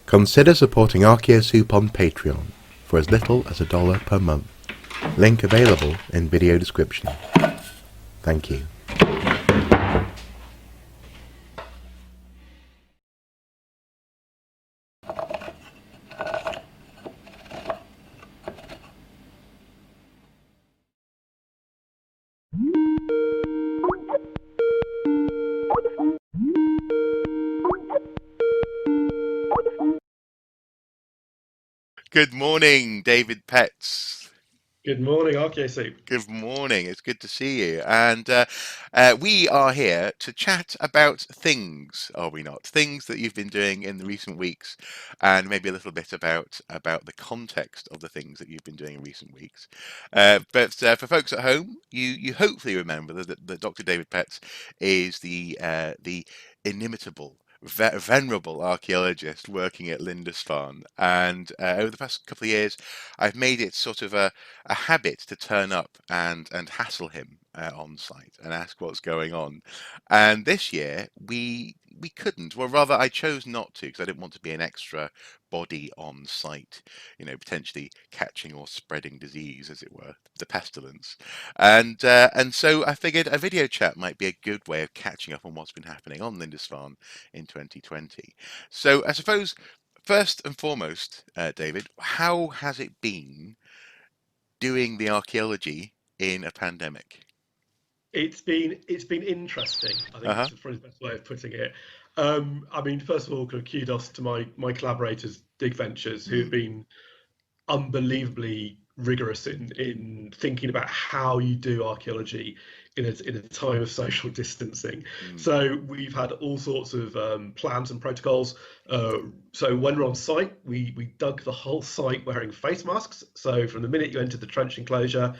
Consider supporting Archaeo Soup on Patreon for as little as $1 per month. Link available in video description. Thank you. Good morning, David Petts. Good morning, Archaeo-Soup. Good morning. It's good to see you. And we are here to chat about things, are we not? Things that you've been doing in the recent weeks, and maybe a little bit about the context of the things that you've been doing in recent weeks. But for folks at home, you hopefully remember that Dr. David Petts is the inimitable, venerable archaeologist working at Lindisfarne. And over the past couple of years, I've made it sort of a habit to turn up and hassle him on site and ask what's going on. And this year we couldn't. Well, rather, I chose not to because I didn't want to be an extra body on site, potentially catching or spreading disease, as it were, the pestilence. And so I figured a video chat might be a good way of catching up on what's been happening on Lindisfarne in 2020. So I suppose first and foremost, David, how has it been doing the archaeology in a pandemic? It's been interesting. I think Uh-huh. it's probably the best way of putting it. I mean, first of all, kind of kudos to my collaborators, Dig Ventures, who have Mm, been unbelievably rigorous in thinking about how you do archaeology in a time of social distancing. mm, So we've had all sorts of plans and protocols. Uh, so when we're on site, we dug the whole site wearing face masks. So from the minute you entered the trench enclosure,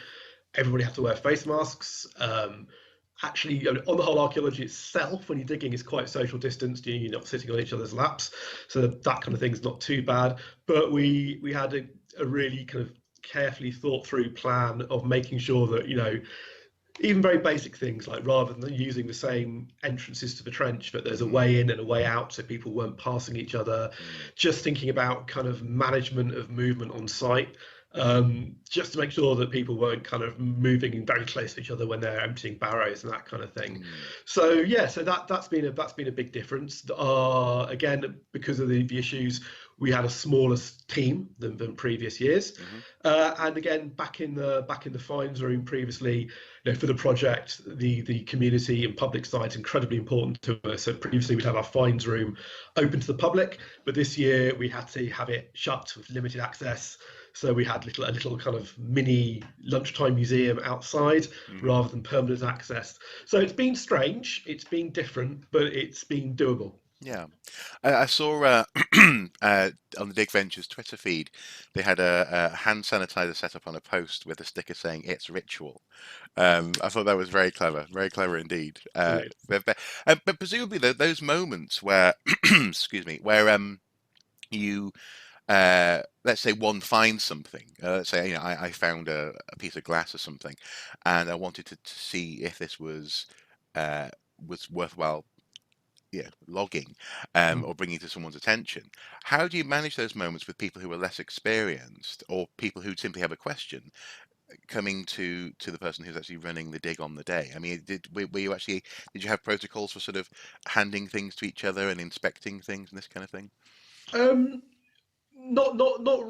everybody had to wear face masks. Actually, on the whole, archaeology itself, when you're digging, is quite social distanced. You're not sitting on each other's laps, so that kind of thing is not too bad. But we had a really kind of carefully thought through plan of making sure that even very basic things like rather than using the same entrances to the trench, that there's a mm, way in and a way out, so people weren't passing each other. mm, Just thinking about kind of management of movement on site, just to make sure that people weren't kind of moving very close to each other when they're emptying barrows and that kind of thing. mm, So yeah, so that's been a big difference. Again, because of the issues, we had a smaller team than previous years, mhm, and again back in the finds room previously, for the project, the community and public side is incredibly important to us. So previously we'd have our finds room open to the public, but this year we had to have it shut with limited access. So we had a little kind of mini lunchtime museum outside mhm. rather than permanent access. So it's been strange, it's been different, but it's been doable. Yeah, I saw on the Dig Ventures Twitter feed they had a hand sanitizer set up on a post with a sticker saying "It's ritual." I thought that was very clever indeed. Absolutely. But presumably those moments where, excuse me, where you let's say one finds something. Let's say I found a piece of glass or something, and I wanted to see if this uh, was worthwhile, yeah, logging or bringing to someone's attention. How do you manage those moments with people who are less experienced or people who simply have a question coming to the person who's actually running the dig on the day? I mean, were you actually did you have protocols for sort of handing things to each other and inspecting things and this kind of thing? Um, not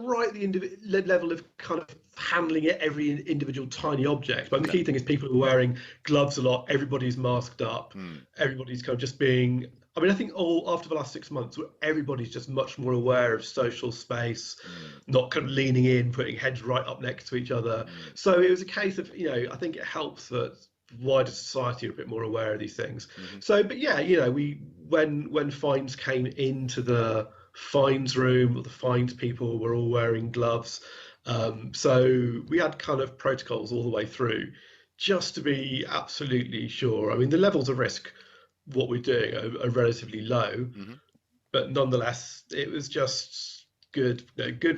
right at the level of kind of handling it every individual tiny object, but the No. key thing is people are wearing gloves a lot, everybody's masked up, Mm, everybody's kind of just being, I mean, I think all after the last 6 months everybody's just much more aware of social space, mm, not kind of leaning in, putting heads right up next to each other. mm, So it was a case of, I think it helps that wider society are a bit more aware of these things. mhm, So but yeah, we when finds came into the finds room, the finds people were all wearing gloves. So we had kind of protocols all the way through just to be absolutely sure. I mean, the levels of risk, what we're doing, are relatively low, mhm. but nonetheless, it was just good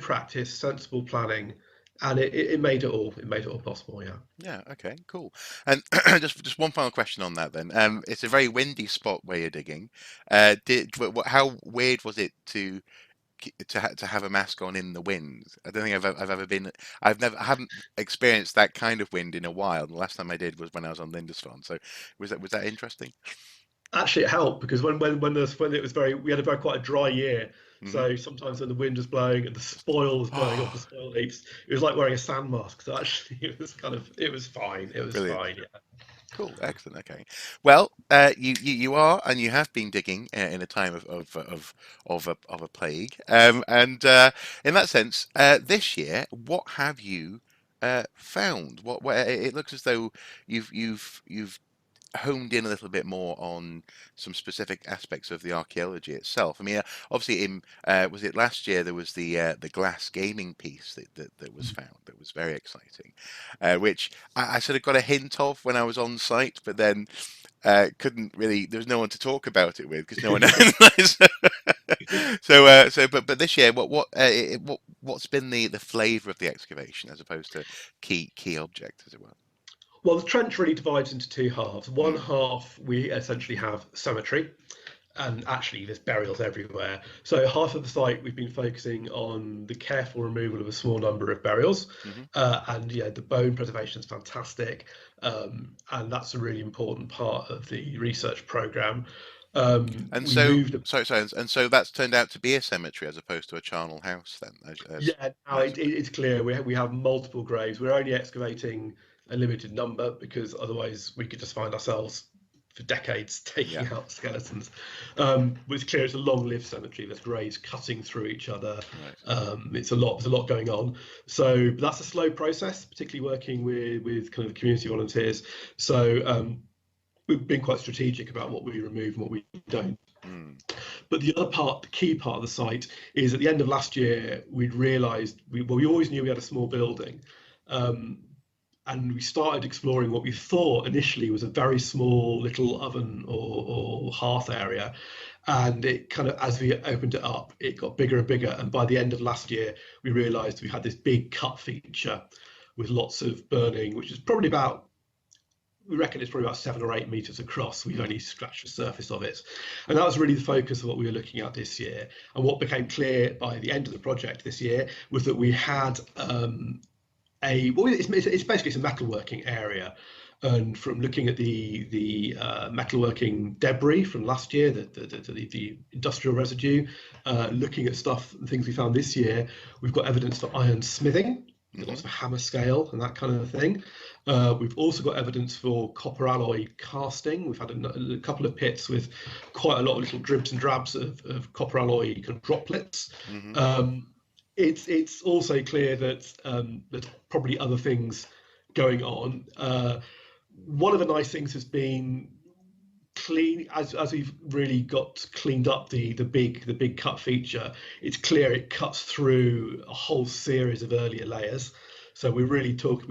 practice, sensible planning, and it made it all possible. Yeah. Yeah, okay, cool. And just one final question on that then. It's a very windy spot where you're digging. How weird was it to to have a mask on in the wind. I don't think I've ever been. I haven't experienced that kind of wind in a while. The last time I did was when I was on Lindisfarne. So was that interesting? Actually, it helped because when it was we had a very quite a dry year. Hmm. So sometimes when the wind was blowing and the spoil was blowing off the Oh, spoil heaps, it was like wearing a sand mask. So actually, it was fine. It was brilliant. fine. Yeah. Cool, excellent. Okay, well, you are and you have been digging in a time of a plague, and in that sense, this year, what have you found? What it looks as though you've honed in a little bit more on some specific aspects of the archaeology itself. I mean, obviously, in was it last year there was the glass gaming piece that was found that was very exciting, which I sort of got a hint of when I was on site, but then couldn't really. There was no one to talk about it with because no one knows. But this year, what's been the flavour of the excavation as opposed to key object, as it were? Well, the trench really divides into two halves. One Mm, half we essentially have cemetery, and actually there's burials everywhere. So half of the site we've been focusing on the careful removal of a small number of burials, hmm. and yeah, the bone preservation is fantastic, and that's a really important part of the research program. And We so, moved. sorry, and so that's turned out to be a cemetery as opposed to a charnel house, then. Yeah, now Right, okay. it's clear we have multiple graves. We're only excavating a limited number because otherwise we could just find ourselves for decades Yeah, taking out skeletons. But it's clear it's a long-lived cemetery. There's graves cutting through each other. right. It's a lot. There's a lot going on. So but that's a slow process, particularly working with kind of community volunteers. So we've been quite strategic about what we remove and what we don't. Mm, But the other part, the key part of the site, is at the end of last year, we'd realised we always knew we had a small building, um, and we started exploring what we thought initially was a very small little oven or hearth area, and it kind of as we opened it up, it got bigger and bigger, and by the end of last year, we realised we had this big cut feature with lots of burning, which is probably about we reckon it's probably about 7 or 8 meters across. We've mm, only scratched the surface of it. And that was really the focus of what we were looking at this year. And what became clear by the end of the project this year was that we had it's basically a metalworking area. And from looking at the metalworking debris from last year, the industrial residue, looking at stuff and things we found this year, we've got evidence for iron smithing, hmm. lots of hammer scale and that kind of thing. We've also got evidence for copper alloy casting. We've had a couple of pits with quite a lot of little dribs and drabs of copper alloy kind of droplets. Hmm. It's also clear that there's probably other things going on. One of the nice things has been clean as we've really got cleaned up the big cut feature. It's clear it cuts through a whole series of earlier layers. So we're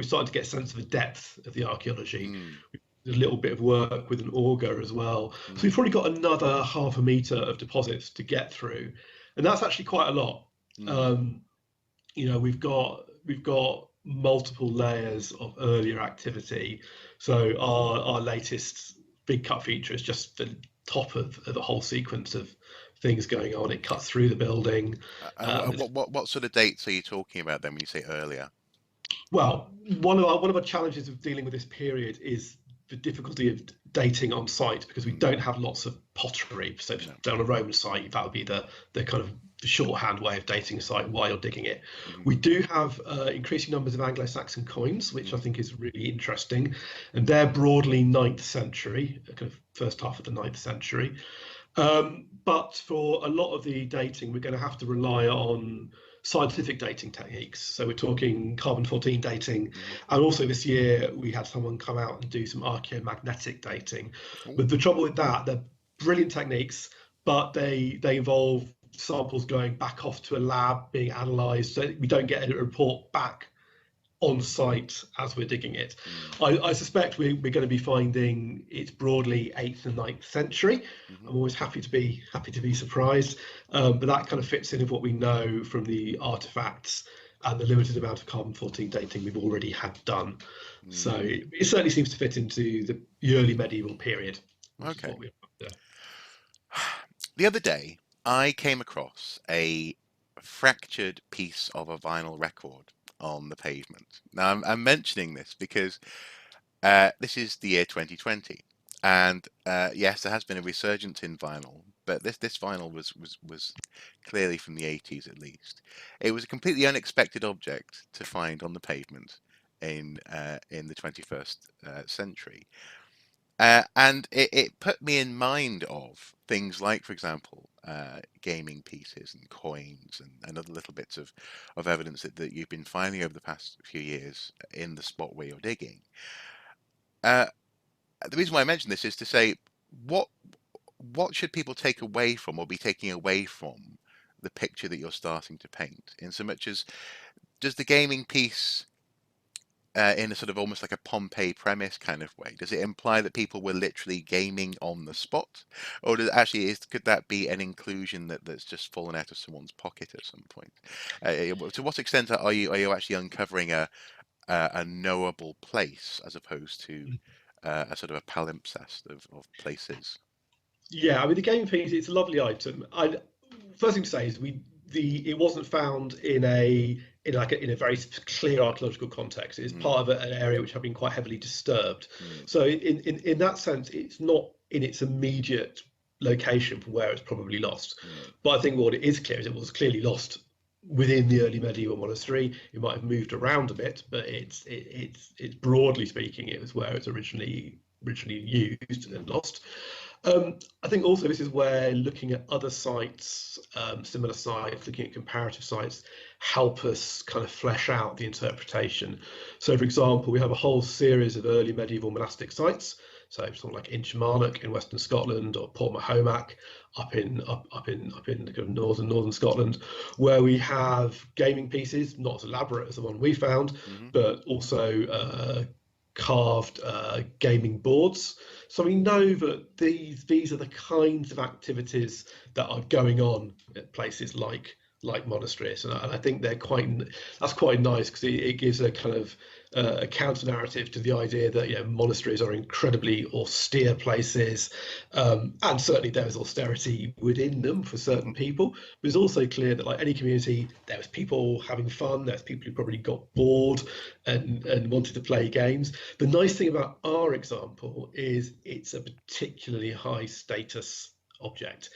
starting to get a sense of the depth of the archaeology. Mm, There's a little bit of work with an auger as well. So mm, we've probably got another half a meter of deposits to get through, and that's actually quite a lot. mm. Um, we've got multiple layers of earlier activity. So our latest big cut feature is just the top of a whole sequence of things going on. It cuts through the building. And what sort of dates are you talking about then when you say earlier? Well, one of our challenges of dealing with this period is the difficulty of dating on site because we Mm, don't have lots of pottery. So if no. you're on a Roman site, that would be the kind of the shorthand way of dating a site while you're digging it. Hmm. We do have increasing numbers of Anglo-Saxon coins, which I Hmm. think is really interesting, and they're broadly 9th century, kind of first half of the 9th century. But for a lot of the dating, we're going to have to rely on scientific dating techniques. So we're talking carbon 14 dating. Hmm. And also this year, we had someone come out and do some archaeomagnetic dating. Oh, But the trouble with that, they're brilliant techniques, but they involve samples going back off to a lab, being analysed. So we don't get a report back on site as we're digging it. mm, I suspect we're going to be finding it's broadly 8th and 9th century. hmm. I'm always happy to be surprised, but that kind of fits in with what we know from the artifacts and the limited amount of carbon 14 dating we've already had done. So Mm. it certainly seems to fit into the early medieval period, which is Okay. what we're after. The other day, I came across a fractured piece of a vinyl record on the pavement. Now, I'm mentioning this because this is the year 2020, and yes, there has been a resurgence in vinyl, but this vinyl was clearly from the 80s at least. It was a completely unexpected object to find on the pavement in the 21st century. And it put me in mind of things like, for example, gaming pieces and coins and other little bits of evidence that you've been finding over the past few years in the spot where you're digging. Uh, the reason why I mention this is to say, what what should people take away from or be taking away from the picture that you're starting to paint? In so much as, does the gaming piece in a sort of almost like a Pompeii premise kind of way, does it imply that people were literally gaming on the spot, or could that be an inclusion that's just fallen out of someone's pocket at some point? To what extent are you actually uncovering a knowable place as opposed to a sort of a palimpsest of places? Yeah, I mean the game piece, it's a lovely item. First thing to say is it wasn't found in a very clear archaeological context. It is part of an area which had been quite heavily disturbed. So in that sense, it's not in its immediate location from where it's probably lost. But I think what it is clear is it was clearly lost within the early medieval monastery. It might have moved around a bit, but it's broadly speaking, it was where it's originally used and lost. I think also this is where looking at other sites, similar sites, looking at comparative sites, help us kind of flesh out the interpretation. So, for example, we have a whole series of early medieval monastic sites. So, something like Inchmarnock in Western Scotland, or Port Mahomac up in the kind of northern Scotland, where we have gaming pieces, not as elaborate as the one we found, but also carved gaming boards. So we know that these are the kinds of activities that are going on at places like monasteries, and I think that's quite nice, because it gives a kind of a counter narrative to the idea that monasteries are incredibly austere places, and certainly there is austerity within them for certain people. But it's also clear that, like any community, there was people having fun. There's people who probably got bored and wanted to play games. The nice thing about our example is it's a particularly high status object.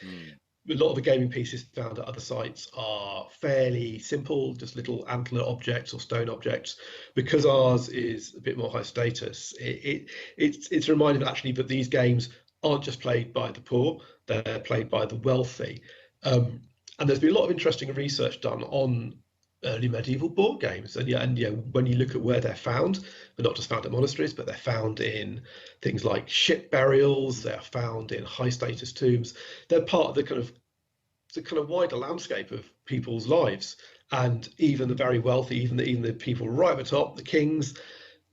A lot of the gaming pieces found at other sites are fairly simple, just little antler objects or stone objects. Because ours is a bit more high status, it's a reminder actually that these games aren't just played by the poor, they're played by the wealthy. And there's been a lot of interesting research done on early medieval board games, and when you look at where they're found, they're not just found at monasteries, but they're found in things like ship burials. They're found in high status tombs. They're part of the kind of wider landscape of people's lives, and even the very wealthy, even the people right at the top, the kings,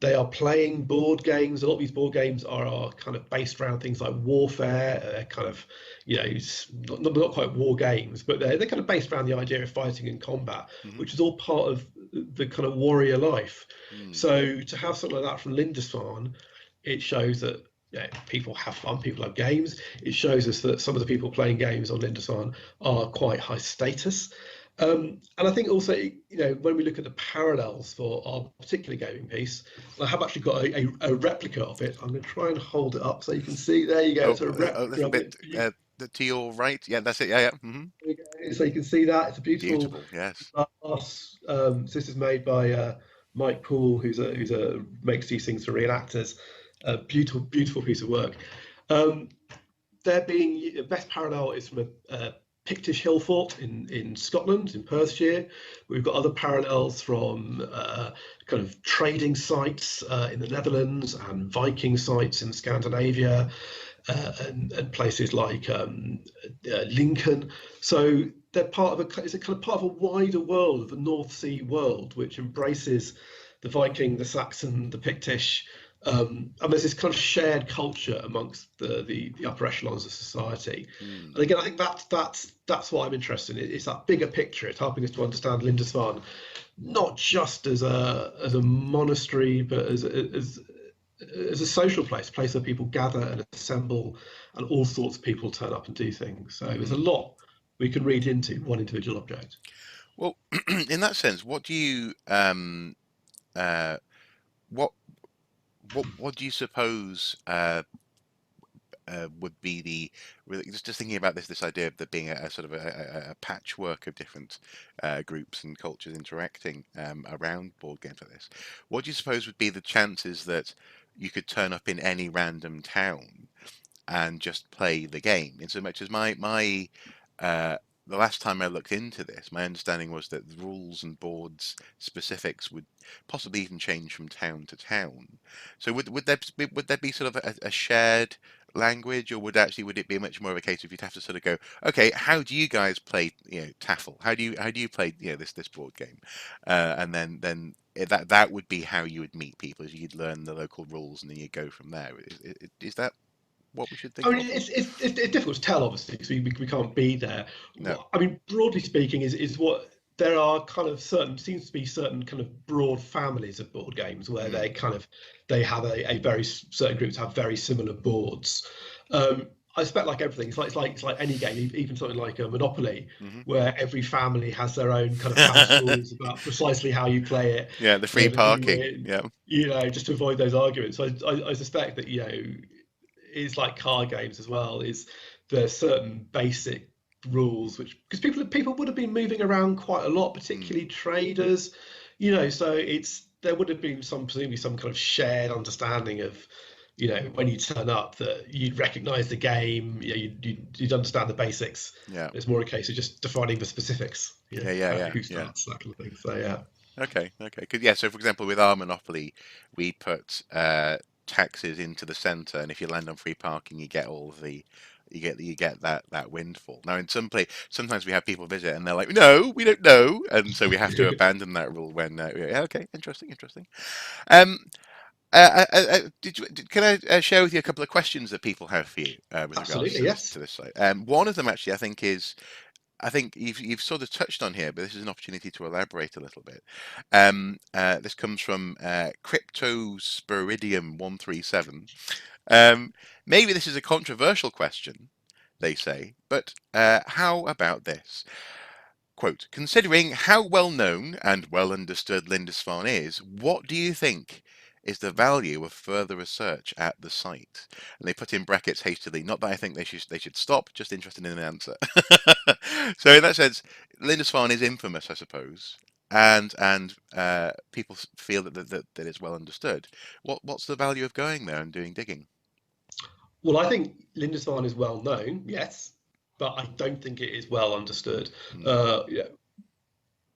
they are playing board games. A lot of these board games are kind of based around things like warfare, kind of, not quite war games, but they're kind of based around the idea of fighting and combat, which is all part of the kind of warrior life. So to have something like that from Lindisfarne, it shows that people have fun, people have games. It shows us that some of the people playing games on Lindisfarne are quite high status. And I think also, when we look at the parallels for our particular gaming piece, I have actually got a replica of it. I'm going to try and hold it up so you can see. There you go. It's a replica. A little bit to your right. Yeah, that's it. Yeah. So you can see that. It's a Beautiful. Yes. glass. This is made by Mike Poole, who's makes these things for reenactors. A beautiful piece of work. The best parallel is from a Pictish hill fort in Scotland, in Perthshire. We've got other parallels from kind of trading sites in the Netherlands, and Viking sites in Scandinavia, and places like Lincoln. So they're it's a kind of part of a wider world, of the North Sea world, which embraces the Viking, the Saxon, the Pictish. And there's this kind of shared culture amongst the upper echelons of society. And again, I think that's what I'm interested in. It's that bigger picture. It's helping us to understand Lindisfarne, not just as a monastery, but as a social place, a place where people gather and assemble, and all sorts of people turn up and do things. So there's a lot we can read into one individual object. Well, in that sense, what do you uh, what what do you suppose would be the really just thinking about this idea of there being a sort of a patchwork of different groups and cultures interacting around board games like this. What do you suppose would be the chances that you could turn up in any random town and just play the game? In so much as my uh, the last time I looked into this, my understanding was that the rules and boards specifics would possibly even change from town to town. So would there be sort of a shared language, or would it be much more of a case of you'd have to sort of go, okay, how do you guys play, Taffel? How do you play, this board game? And then that would be how you would meet people, is you'd learn the local rules and then you go from there. Is that what we should I think mean, of? it's difficult to tell, obviously, because we can't be there. No. I mean, broadly speaking, is what there are kind of seems to be certain kind of broad families of board games where Mm, they have a very certain groups have very similar boards. I expect like everything, it's like any game, even something like a Monopoly, hmm where every family has their own kind of house rules about precisely how you play it. Yeah, the You free know, the who parking. win, Yeah. just to avoid those arguments. So I suspect that is like card games as well. Is there certain basic rules which because people would have been moving around quite a lot, Mm, particularly traders, so it's there would have been presumably some kind of shared understanding of when you turn up that you'd recognize the game, you'd understand the basics. yeah. It's more a case of just defining the specifics, Yeah, yeah, yeah, who yeah. starts, that kind of thing. So yeah. Okay, okay. 'Cause, yeah, so for example, with our Monopoly, we put taxes into the center, and if you land on free parking, you get all of the you get that windfall. Now, in sometimes we have people visit, and they're like, "No, we don't know," and so we have to abandon that rule when. Yeah, okay, interesting, interesting. Um, can I share with you a couple of questions that people have for you with regards Absolutely, to this yes. site? One of them actually, I think you've sort of touched on here, but this is an opportunity to elaborate a little bit. This comes from Cryptosporidium137. Maybe this is a controversial question, they say, but how about this? Quote, considering how well known and well understood Lindisfarne is, what do you think is the value of further research at the site? And they put in brackets hastily, not that I think they should stop, just interested in an answer. So in that sense, Lindisfarne is infamous, I suppose, and people feel that it's well understood. What's the value of going there and doing digging? Well, I think Lindisfarne is well known, yes, but I don't think it is well understood. Hmm. Yeah,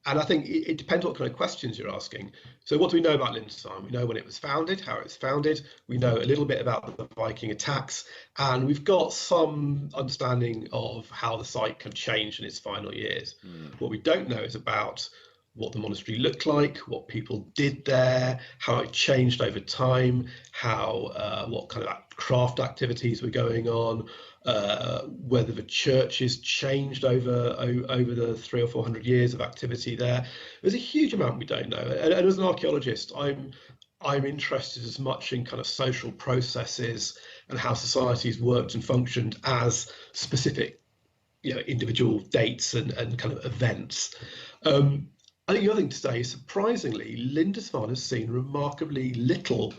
and I think it depends what kind of questions you're asking. So, what do we know about Lindisfarne? We know when it was founded, how it was founded. We know a little bit about the Viking attacks, and we've got some understanding of how the site can change in its final years. Hmm. What we don't know is about what the monastery looked like, what people did there, how it changed over time, how what kind of craft activities were going on, whether the church has changed over the 300 or 400 years of activity there. There's a huge amount we don't know, and as an archaeologist, I'm interested as much in kind of social processes and how societies worked and functioned as specific, individual dates and kind of events. I think the other thing to say is, surprisingly, Lindisfarne has seen remarkably little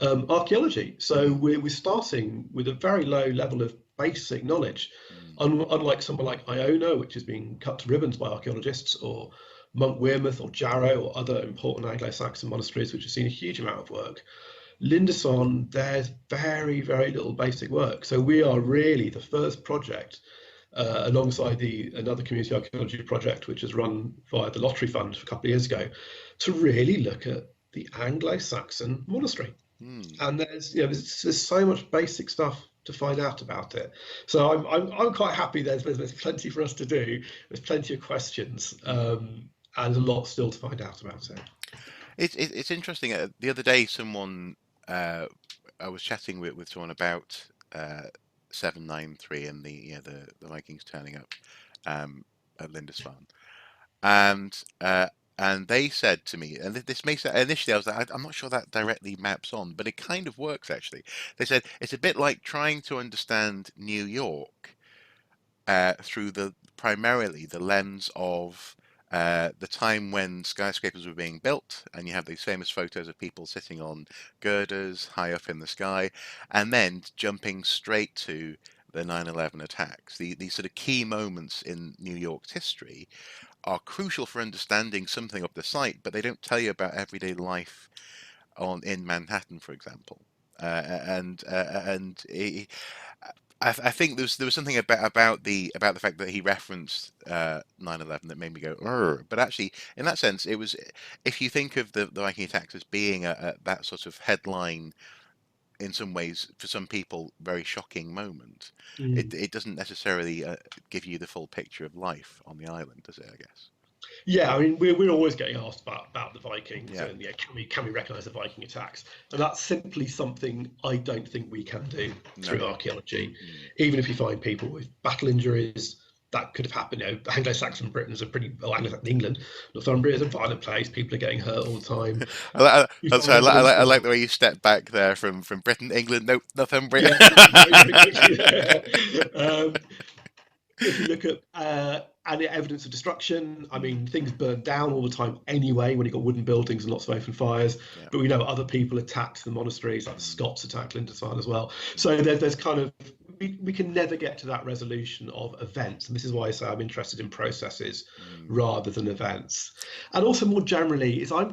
archaeology. So Hmm. we're starting with a very low level of basic knowledge, Hmm. unlike somewhere like Iona, which is being cut to ribbons by archaeologists, or Monk Wearmouth or Jarrow or other important Anglo-Saxon monasteries, which have seen a huge amount of work. Lindisfarne, there's very, very little basic work. So we are really the first project alongside another community archaeology project, which was run via the Lottery Fund a couple of years ago, to really look at the Anglo-Saxon monastery. Hmm. And there's so much basic stuff to find out about it. So I'm quite happy. There's plenty for us to do. There's plenty of questions, Hmm. and a lot still to find out about it. It's interesting. The other day, uh, I was chatting with someone about 793 and the Vikings turning up at Lindisfarne, and and they said to me, and this may say initially I was like, I'm not sure that directly maps on, but it kind of works actually. They said it's a bit like trying to understand New York through the primarily the lens of the time when skyscrapers were being built, and you have these famous photos of people sitting on girders high up in the sky, and then jumping straight to the 9/11 attacks. These sort of key moments in New York's history are crucial for understanding something of the site, but they don't tell you about everyday life in Manhattan, for example. And I think there was something about the fact that he referenced 9/11 that made me go, "Urgh." But actually, in that sense, it was, if you think of the Viking attacks as being that sort of headline, in some ways, for some people, very shocking moment, Mm. it doesn't necessarily give you the full picture of life on the island, does it? I guess. Yeah, I mean, we're always getting asked about the Vikings Yeah. and, yeah, can we recognise the Viking attacks? And that's simply something I don't think we can do No. through archaeology. Mm. Even if you find people with battle injuries, that could have happened. You know, Anglo-Saxon Britain's a pretty, well, England, Northumbria is a violent place. People are getting hurt all the time. You That's find I, evidence I of, like the way you step back there from Britain, England, no, Northumbria. yeah, very quickly there. If you look at any evidence of destruction, I mean, things burn down all the time anyway when you've got wooden buildings and lots of open fires. Yeah. But we know other people attacked the monasteries, like the Mm. Scots attacked Lindisfarne as well. So there's kind of, we can never get to that resolution of events. And this is why I say I'm interested in processes rather than events. And also more generally, I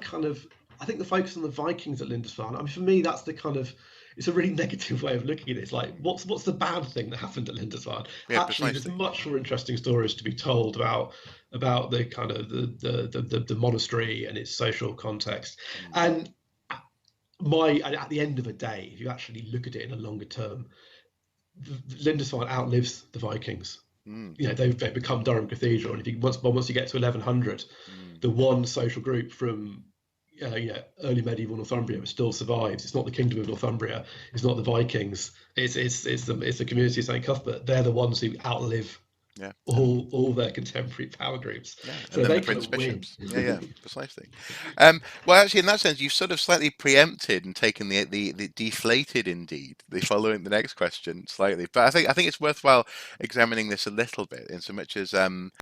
think the focus on the Vikings at Lindisfarne, I mean, for me, that's the kind of, it's a really negative way of looking at it. It's like, what's the bad thing that happened at Lindisfarne? Yeah, Actually, there's precisely. much more interesting stories to be told about the kind of the monastery and its social context. And at the end of a day, if you actually look at it in a longer term, Lindisfarne outlives the Vikings. Mm. You know, they've become Durham Cathedral, and if you once you get to 1100, the one social group from early medieval Northumbria still survives. It's not the Kingdom of Northumbria. It's not the Vikings. It's the community of St Cuthbert. They're the ones who outlive Yeah. all their contemporary power groups. Yeah, So and then they the kind Prince of win. Bishops. Yeah, precisely. Well, actually, in that sense, you've sort of slightly preempted and taken the deflated, indeed, the following the next question slightly. But I think it's worthwhile examining this a little bit, in so much as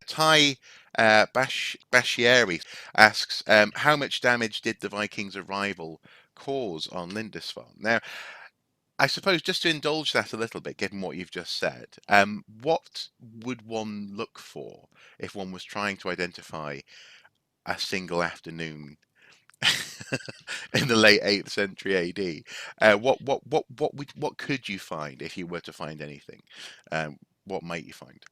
Ty Bashieri asks, how much damage did the Vikings' arrival cause on Lindisfarne? Now, I suppose, just to indulge that a little bit, given what you've just said, what would one look for if one was trying to identify a single afternoon in the late 8th century AD? What could you find if you were to find anything? What might you find?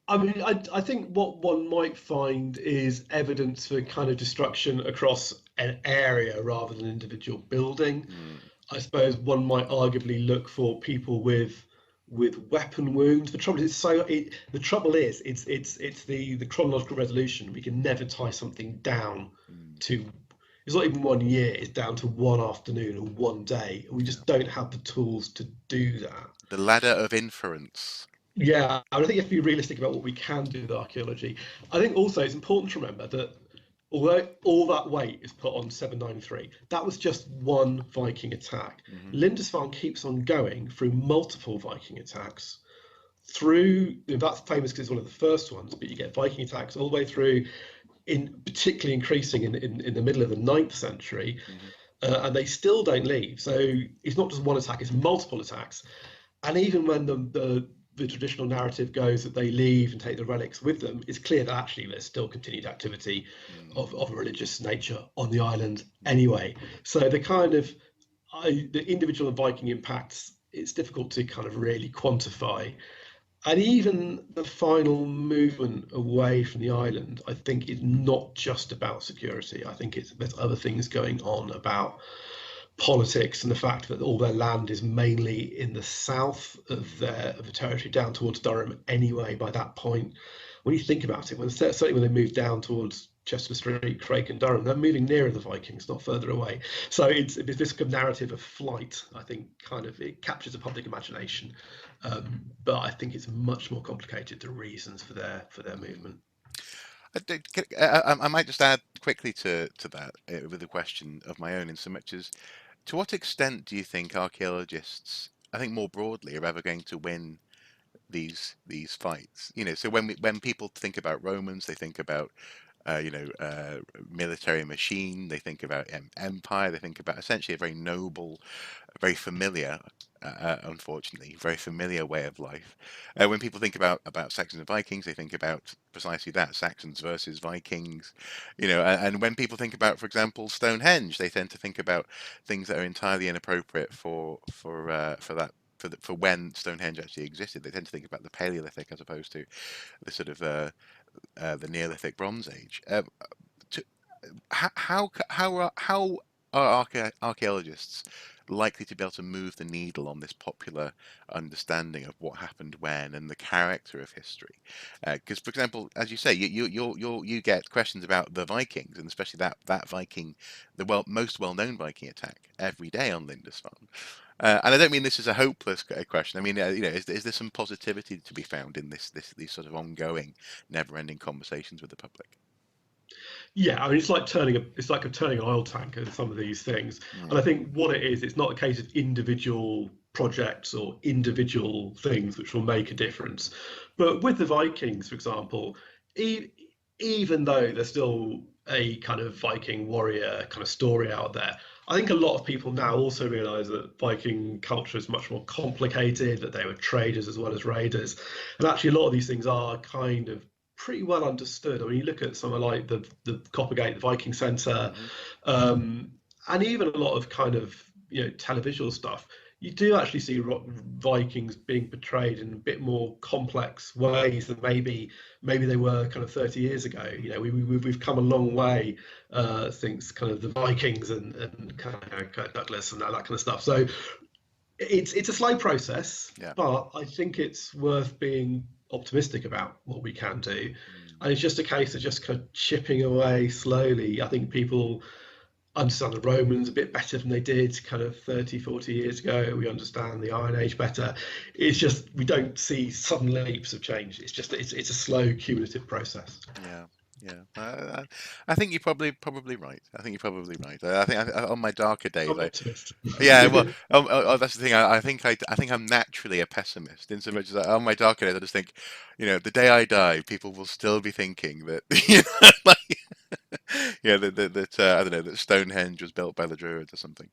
I mean, I think what one might find is evidence for kind of destruction across an area rather than individual building. I suppose one might arguably look for people with weapon wounds. The trouble is it's the chronological resolution. We can never tie something down to, it's not even 1 year. It's down to one afternoon or one day. We just don't have the tools to do that. The ladder of inference. Yeah, I think you have to be realistic about what we can do with archaeology. I think also it's important to remember that although all that weight is put on 793, that was just one Viking attack. Lindisfarne keeps on going through multiple Viking attacks. That's famous because it's one of the first ones, but you get Viking attacks all the way through, particularly increasing in the middle of the 9th century, and they still don't leave. So it's not just one attack; it's multiple attacks. And even when the traditional narrative goes that they leave and take the relics with them, it's clear that actually there's still continued activity of a religious nature on the island anyway. So the individual and Viking impacts, it's difficult to kind of really quantify. And even the final movement away from the island, I think, is not just about security. I think there's other things going on about politics and the fact that all their land is mainly in the south of the territory down towards Durham anyway by that point. When you think about it, certainly when they move down towards Chester Street, Craig and Durham, they're moving nearer the Vikings, not further away. So it's this kind of narrative of flight, I think, kind of, it captures the public imagination. But I think it's much more complicated, the reasons for their movement. I might just add quickly to that with a question of my own, in so much as, to what extent do you think archaeologists, I think more broadly, are ever going to win these fights? So when people think about Romans, they think about military machine. They think about empire. They think about essentially a very noble, very familiar, unfortunately, very familiar way of life. When people think about Saxons and Vikings, they think about precisely that: Saxons versus Vikings. And when people think about, for example, Stonehenge, they tend to think about things that are entirely inappropriate for for when Stonehenge actually existed. They tend to think about the Paleolithic as opposed to the sort of the Neolithic Bronze Age. To, how are archaeologists likely to be able to move the needle on this popular understanding of what happened when and the character of history? Because, for example, as you say, you get questions about the Vikings, and especially that Viking, the most well-known Viking attack every day on Lindisfarne. And I don't mean this is a hopeless question. I mean, is there some positivity to be found in these sort of ongoing, never-ending conversations with the public? Yeah, I mean, it's like turning an oil tanker in some of these things. And I think what it is, it's not a case of individual projects or individual things which will make a difference. But with the Vikings, for example, even though there's still a kind of Viking warrior kind of story out there, I think a lot of people now also realize that Viking culture is much more complicated, that they were traders as well as raiders. And actually, a lot of these things are kind of pretty well understood. I mean, you look at somewhere like the Coppergate, the Viking Centre, and even a lot of kind of televisual stuff. You do actually see Vikings being portrayed in a bit more complex ways than maybe they were kind of 30 years ago. We've come a long way since kind of the Vikings and kind of Kirk Douglas and that kind of stuff. So it's a slow process, but I think it's worth being optimistic about what we can do. And it's just a case of just kind of chipping away slowly. I think people understand the Romans a bit better than they did kind of 30, 40 years ago. We understand the Iron Age better. It's just we don't see sudden leaps of change. It's just it's a slow cumulative process. I think you're probably right. I think you're probably right. I think on my darker days, I'm an optimist. that's the thing. I think I'm naturally a pessimist in so much as on my darker days, I just think, the day I die, people will still be thinking that, that I don't know, that Stonehenge was built by the Druids or something.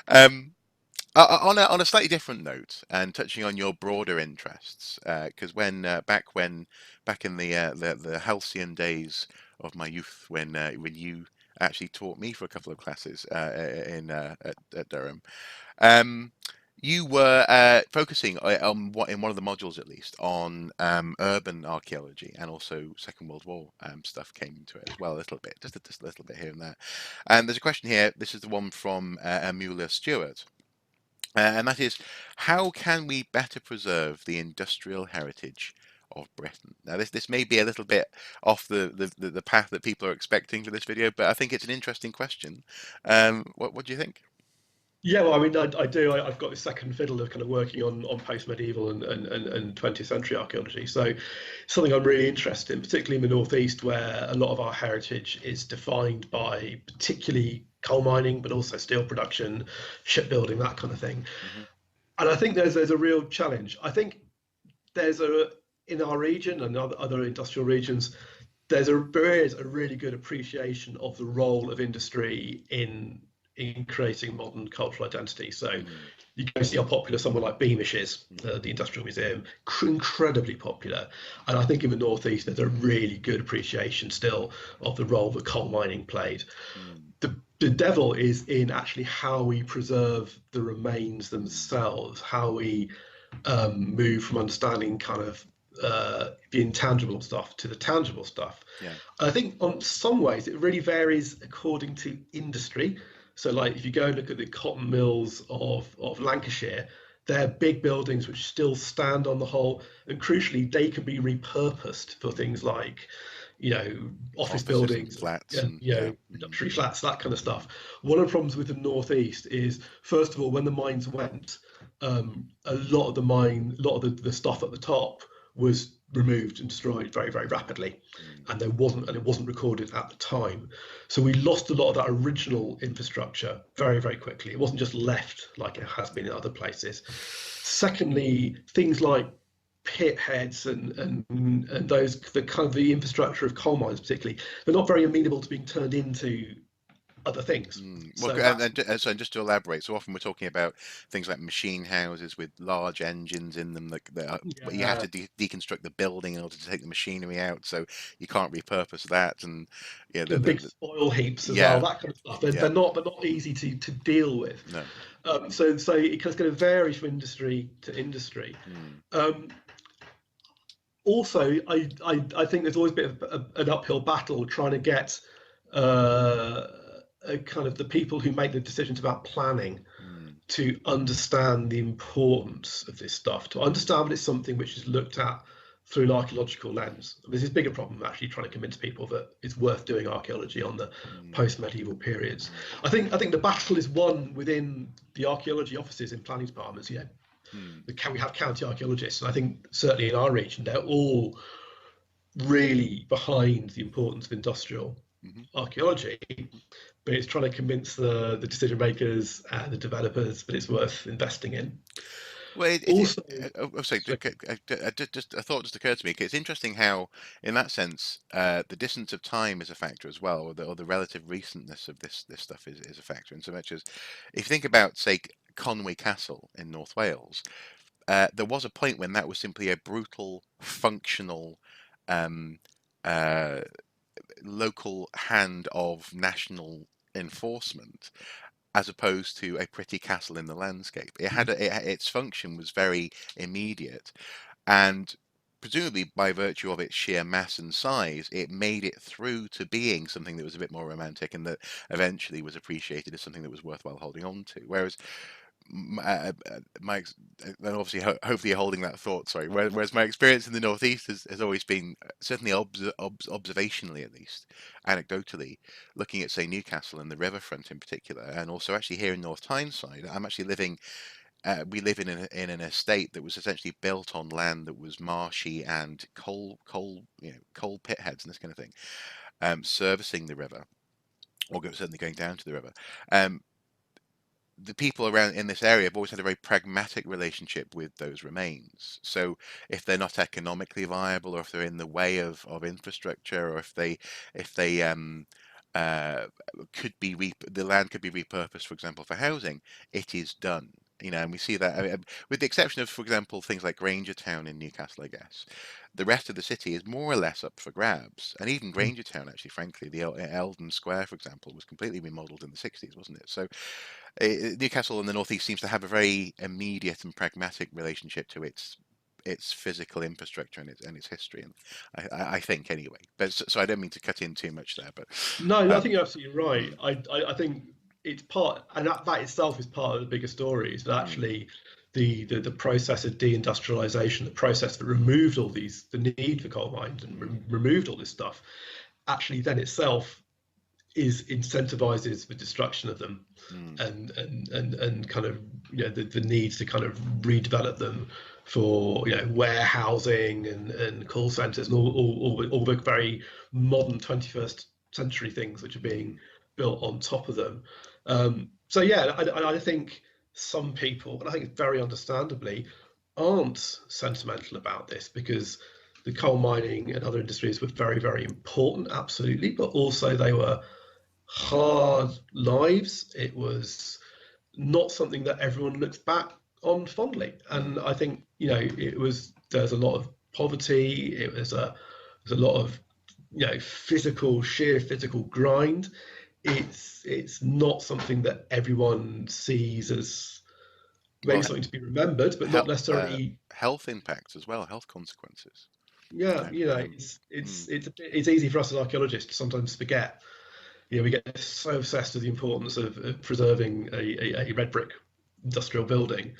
On a slightly different note, and touching on your broader interests, because back in the halcyon days of my youth, when you actually taught me for a couple of classes at Durham, you were focusing on in one of the modules at least on urban archaeology, and also Second World War stuff came into it as well a little bit, just a little bit here and there. And there's a question here. This is the one from Mueller Stewart. And that is, how can we better preserve the industrial heritage of Britain? Now, this may be a little bit off the path that people are expecting for this video, but I think it's an interesting question. What do you think? Yeah, well, I mean, I do. I've got this second fiddle of kind of working on post-medieval and 20th century archaeology. So something I'm really interested in, particularly in the Northeast, where a lot of our heritage is defined by particularly coal mining, but also steel production, shipbuilding, that kind of thing. And I think there's a real challenge. I think in our region and other industrial regions, there is a really good appreciation of the role of industry in creating modern cultural identity. So you go see how popular someone like Beamish is, the Industrial Museum, incredibly popular. And I think in the Northeast, there's a really good appreciation still of the role that coal mining played. The devil is in actually how we preserve the remains themselves, how we move from understanding kind of the intangible stuff to the tangible stuff. I think on some ways it really varies according to industry. So like if you go and look at the cotton mills of Lancashire, they're big buildings which still stand on the whole, and crucially they can be repurposed for things like office buildings, flats, luxury flats, that kind of stuff. One of the problems with the Northeast is, first of all, when the mines went, a lot of the stuff at the top was removed and destroyed very, very rapidly, and it wasn't recorded at the time. So we lost a lot of that original infrastructure very, very quickly. It wasn't just left like it has been in other places. Secondly, things like pit heads and those the kind of the infrastructure of coal mines particularly, they're not very amenable to being turned into other things. Well, So that's so just to elaborate, so often we're talking about things like machine houses with large engines in them but you have yeah, to deconstruct the building in order to take the machinery out, so you can't repurpose that, and yeah, and big spoil heaps as well, yeah, that kind of stuff. yeah, They're not easy to deal with. no, So it kind of vary from industry to industry. Um, Also, I think there's always a bit of an uphill battle trying to get a kind of the people who make the decisions about planning to understand the importance of this stuff, to understand that it's something which is looked at through an archaeological lens. This is a bigger problem actually trying to convince people that it's worth doing archaeology on the post-medieval periods. I think the battle is won within the archaeology offices in planning departments. Can we have county archaeologists? And I think certainly in our region, they're all really behind the importance of industrial archaeology, but it's trying to convince the decision makers and the developers that it's worth investing in. Well, Also, sorry, so, just a thought just occurred to me. It's interesting how, in that sense, the distance of time is a factor as well, or the relative recentness of this stuff is a factor. In so much as, if you think about, say, Conwy Castle in North Wales, there was a point when that was simply a brutal, functional, um, uh, local hand of national enforcement, as opposed to a pretty castle in the landscape. Its function was very immediate, and presumably by virtue of its sheer mass and size, it made it through to being something that was a bit more romantic and that eventually was appreciated as something that was worthwhile holding on to. Whereas then obviously hopefully you're holding that thought, sorry, whereas my experience in the northeast has always been, certainly observationally, at least anecdotally, looking at, say, Newcastle and the riverfront in particular, and also actually here in North Tyneside. I'm actually living we live in an estate that was essentially built on land that was marshy and coal pit heads and this kind of thing, servicing the river, or certainly going down to the river. The people around in this area have always had a very pragmatic relationship with those remains. So if they're not economically viable, or if they're in the way of infrastructure, or if they the land could be repurposed, for example, for housing, it is done. And we see that, I mean, with the exception of, for example, things like Grangertown in Newcastle, I guess, the rest of the city is more or less up for grabs. And even Grangertown, actually, frankly, the Eldon Square, for example, was completely remodeled in the 60s, wasn't it? So Newcastle in the northeast seems to have a very immediate and pragmatic relationship to its physical infrastructure and its history, and I think anyway. But so I don't mean to cut in too much there, but no, I think you're absolutely right. mm, I think it's part, and that itself is part of the bigger story. Is that actually the process of deindustrialization, the process that removed all these, the need for coal mines and removed all this stuff, actually then itself is incentivizes the destruction of them, and kind of the need to kind of redevelop them for warehousing and call centers and all the very modern 21st century things which are being built on top of them. So yeah, I think some people, and I think very understandably, aren't sentimental about this, because the coal mining and other industries were very, very important, absolutely, but also they were hard lives. It was not something that everyone looks back on fondly, and I think there's a lot of poverty. There's a lot of sheer physical grind. It's not something that everyone sees as maybe well, something to be remembered, but not necessarily health impacts as well, health consequences. yeah. It's easy for us as archaeologists to sometimes forget. We get so obsessed with the importance of preserving a red brick industrial building,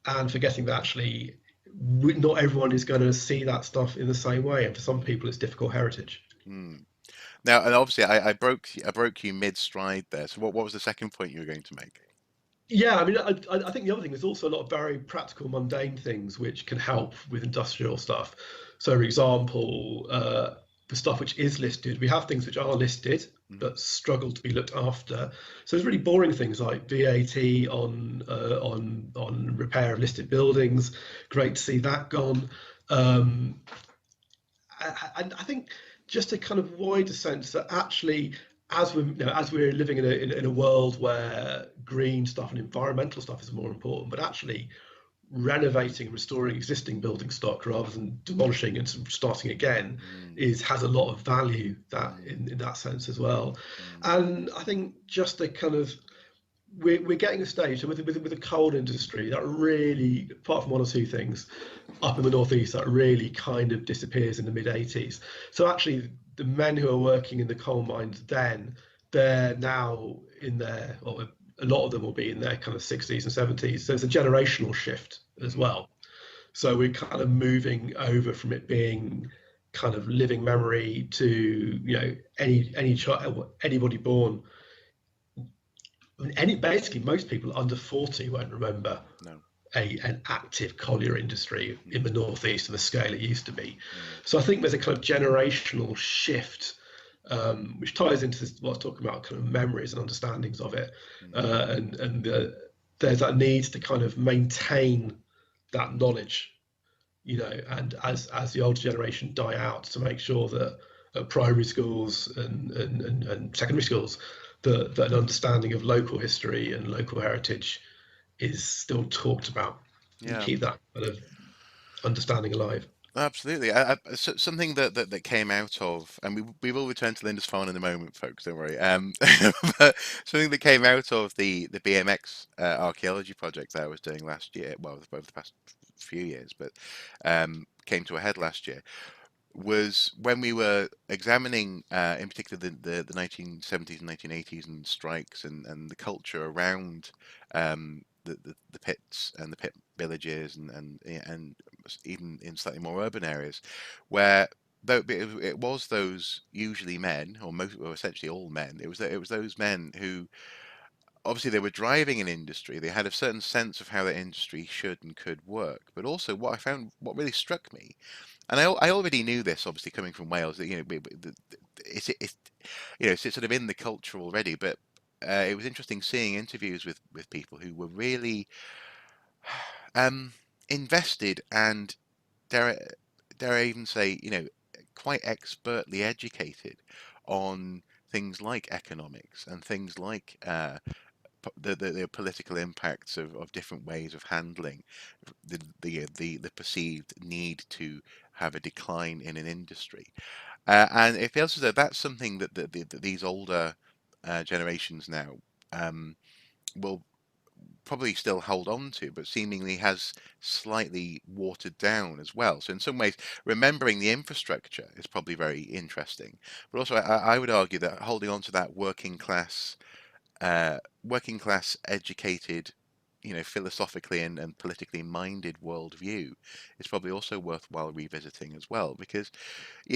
and forgetting that actually not everyone is going to see that stuff in the same way, and for some people it's difficult heritage. Now, and obviously, I broke you mid stride there. So, what was the second point you were going to make? Yeah, I mean, I think the other thing, there's also a lot of very practical, mundane things which can help with industrial stuff. So, for example, the stuff which is listed, we have things which are listed but struggle to be looked after. So there's really boring things like VAT on repair of listed buildings. Great to see that gone. Um, and I think just a kind of wider sense that actually, as we're living in a world where green stuff and environmental stuff is more important, but actually renovating and restoring existing building stock rather than demolishing and starting again has a lot of value that in that sense as well. And I think just the kind of we're getting a stage with the coal industry that really, apart from one or two things up in the northeast, that really kind of disappears in the mid 80s. So actually, the men who are working in the coal mines then, they're now in their, or a lot of them will be in their kind of 60s and 70s. So it's a generational shift as well. So we're kind of moving over from it being kind of living memory to, you know, any child, anybody born. I mean, basically most people under 40 won't remember No. an active collier industry in the northeast of the scale it used to be. So I think there's a kind of generational shift, which ties into what I was talking about, kind of memories and understandings of it, there's that need to kind of maintain that knowledge, you know, and as the older generation die out, to make sure that at primary schools and secondary schools, that an understanding of local history and local heritage is still talked about, and Yeah. keep that kind of understanding alive. Absolutely. Something that came out of, and we will return to Lindisfarne in a moment, folks. Don't worry. But something that came out of the BMX archaeology project that I was doing last year, well, over the past few years, but came to a head last year, was when we were examining, in particular, the 1970s and 1980s and strikes and the culture around the pits and the pit villages and even in slightly more urban areas, where though it was those usually men, or most, or essentially all men, it was those men who obviously they were driving an industry. They had a certain sense of how the industry should and could work. But also, what I found, what really struck me, and I already knew this, obviously coming from Wales, that it's you know it's sort of in the culture already. But it was interesting seeing interviews with people who were really um, invested and dare dare I even say, you know, quite expertly educated on things like economics and things like the political impacts of different ways of handling the perceived need to have a decline in an industry. And it feels as though that's something that these older generations now will probably still hold on to, but seemingly has slightly watered down as well. So in some ways, remembering the infrastructure is probably very interesting. But also, I would argue that holding on to that working class educated, you know, philosophically and politically minded worldview is probably also worthwhile revisiting as well, because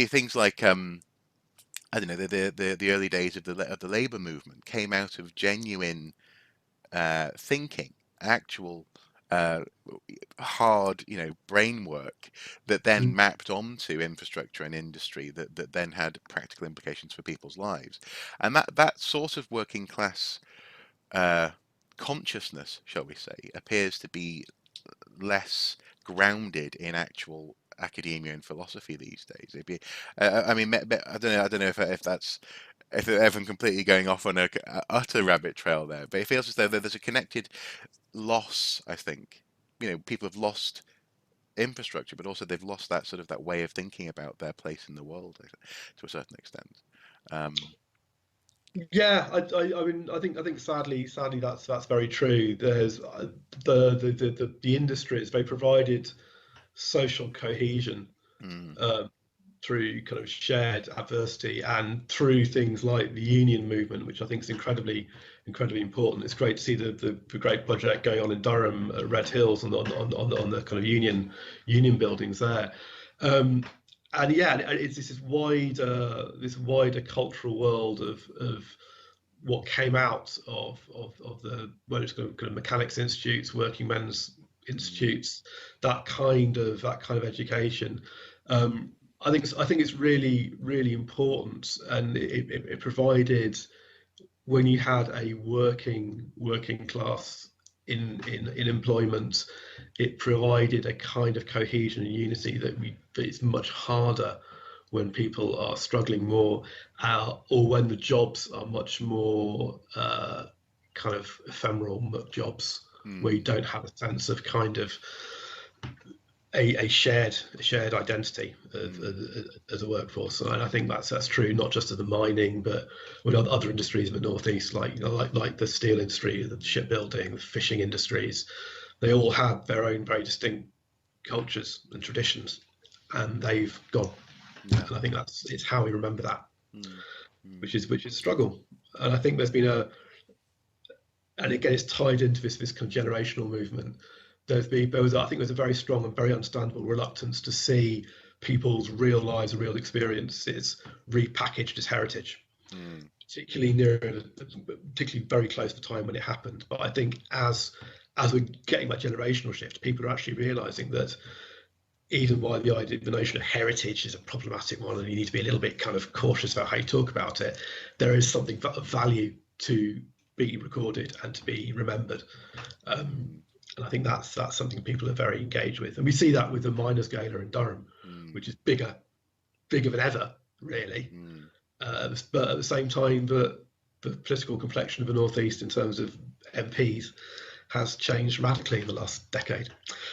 things like I don't know, the early days of the labor movement came out of genuine thinking, actual uh, hard, you know, brain work that then Mm. mapped onto infrastructure and industry that then had practical implications for people's lives, and that sort of working class uh, consciousness, shall we say, appears to be less grounded in actual academia and philosophy these days. It'd be, I mean, I don't know. I don't know if that's if I'm completely going off on a utter rabbit trail there, but it feels as though there's a connected loss. I think, you know, people have lost infrastructure, but also they've lost that sort of that way of thinking about their place in the world to a certain extent. Um, Yeah, I mean, I think sadly, that's very true. There's the industries, they provided social cohesion, mm, um, through kind of shared adversity and through things like the union movement, which I think is incredibly important. It's great to see the great project going on in Durham at Red Hills on the kind of union buildings there. And yeah, it's this wider cultural world of what came out of the, whether it's kind of mechanics institutes, working men's mm, institutes, that kind of education. Um, I think it's really important, and it provided, when you had a working class in employment. It provided a kind of cohesion and unity that it's much harder when people are struggling more, or when the jobs are much more kind of ephemeral muck jobs, where you don't have a sense of kind of a shared identity as a workforce. And I think that's true not just of the mining, but with other industries in the northeast, like like the steel industry, the shipbuilding, the fishing industries. They all have their own very distinct cultures and traditions, and they've gone. Yeah. And I think it's how we remember that, Mm. which is a struggle. And I think there's been and again, it's tied into this kind of generational movement. I think there's a very strong and very understandable reluctance to see people's real lives and real experiences repackaged as heritage, particularly very close to the time when it happened. But I think as we're getting that generational shift, people are actually realizing that even while the notion of heritage is a problematic one, and you need to be a little bit kind of cautious about how you talk about it, there is something of value to be recorded and to be remembered. And I think that's something people are very engaged with, and we see that with the miners' gala in Durham, which is bigger than ever, really. But at the same time, the political complexion of the northeast in terms of MPs has changed radically in the last decade.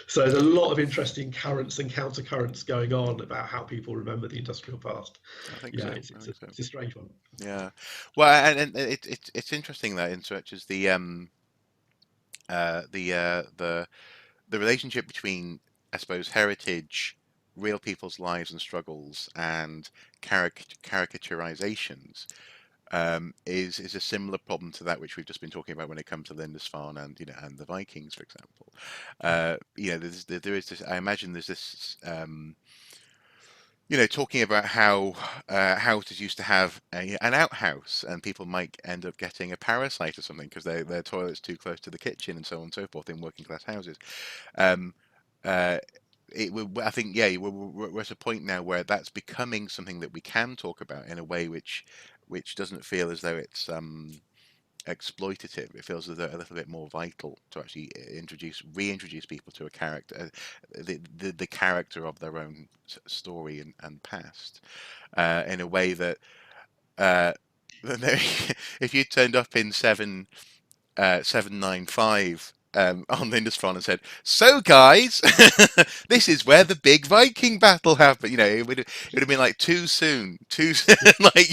So there's a lot of interesting currents and countercurrents going on about how people remember the industrial past. I think so. It's a strange one. Yeah. Well, and it's interesting that in such as the relationship between, I suppose, heritage, real people's lives and struggles, and caricaturizations is a similar problem to that which we've just been talking about when it comes to Lindisfarne and and the Vikings, for example. There is this. I imagine there's this. Talking about how houses used to have an outhouse, and people might end up getting a parasite or something because their toilet's too close to the kitchen, and so on and so forth in working class houses. Um, I think, yeah, we're at a point now where that's becoming something that we can talk about in a way which doesn't feel as though it's exploitative. It feels as though a little bit more vital to actually reintroduce people to a character, the character of their own story and past, in a way that uh, if you turned up in 795 on Lindisfarne and said, "So guys, this is where the big Viking battle happened," it would have been like too soon, like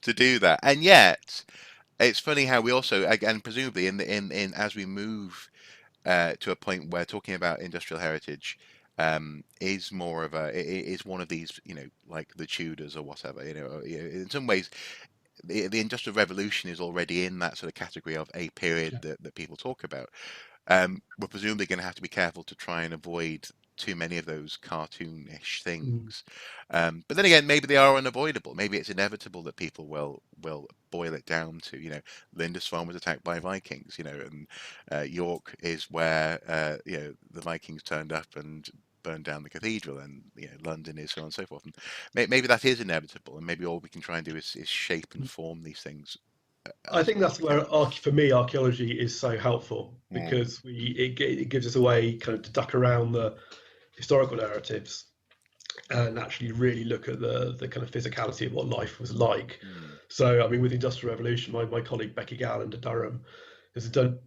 to do that. And yet, it's funny how we also, again, presumably in as we move to a point where talking about industrial heritage is more of is one of these, like the Tudors or whatever. In some ways, the Industrial Revolution is already in that sort of category of a period that people talk about. We're presumably going to have to be careful to try and avoid too many of those cartoonish things. But then again, maybe they are unavoidable. Maybe it's inevitable that people will boil it down to, Lindisfarne was attacked by Vikings, and York is where the Vikings turned up and burned down the cathedral, and London is so on and so forth. And maybe that is inevitable, and maybe all we can try and do is shape and form these things. I think that's where, for me, archaeology is so helpful, because it gives us a way kind of to duck around the historical narratives and actually really look at the kind of physicality of what life was like. So, I mean, with the Industrial Revolution, my colleague Becky Galland at Durham has done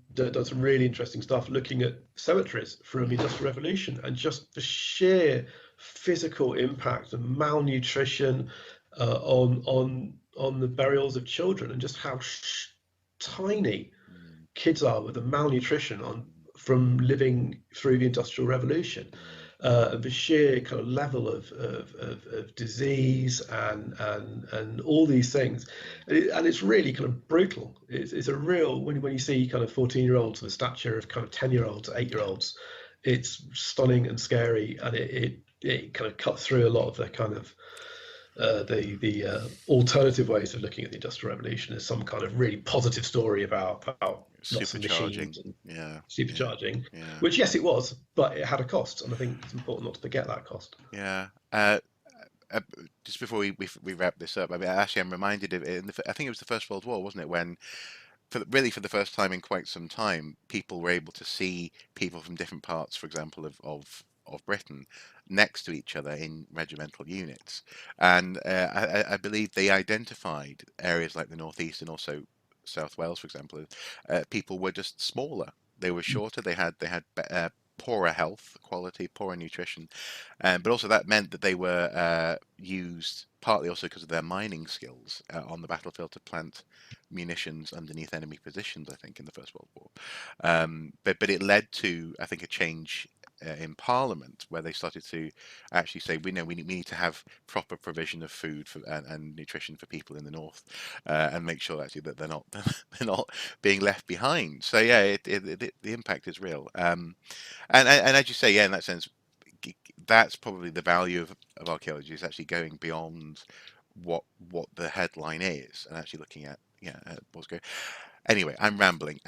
some really interesting stuff looking at cemeteries from the Industrial Revolution, and just the sheer physical impact of malnutrition on the burials of children, and just how tiny kids are with the malnutrition from living through the Industrial Revolution. The sheer kind of level of disease and all these things, and it's really kind of brutal. It's a real, when you see kind of 14-year-olds the stature of kind of 10-year-olds, 8-year-olds, it's stunning and scary, and it kind of cuts through a lot of the kind of the alternative ways of looking at the Industrial Revolution as some kind of really positive story about lots of machines and supercharging, which, yes, it was, but it had a cost, and I think it's important not to forget that cost. Yeah. Just before we wrap this up, I mean, actually, I'm reminded of it. I think it was the First World War, wasn't it, when for the first time in quite some time, people were able to see people from different parts, for example, of Britain next to each other in regimental units. And I believe they identified areas like the northeast and also South Wales, for example. People were just smaller. They were shorter. They had poorer health quality, poorer nutrition, but also that meant that they were used partly also because of their mining skills on the battlefield to plant munitions underneath enemy positions, I think, in the First World War. But it led to, I think, a change in Parliament where they started to actually say, we need to have proper provision of food and nutrition for people in the north, and make sure actually that they're not they're not being left behind. So yeah, the impact is real. And as you say, yeah, in that sense, that's probably the value of archaeology, is actually going beyond what the headline is and actually looking at what's going. Anyway, I'm rambling.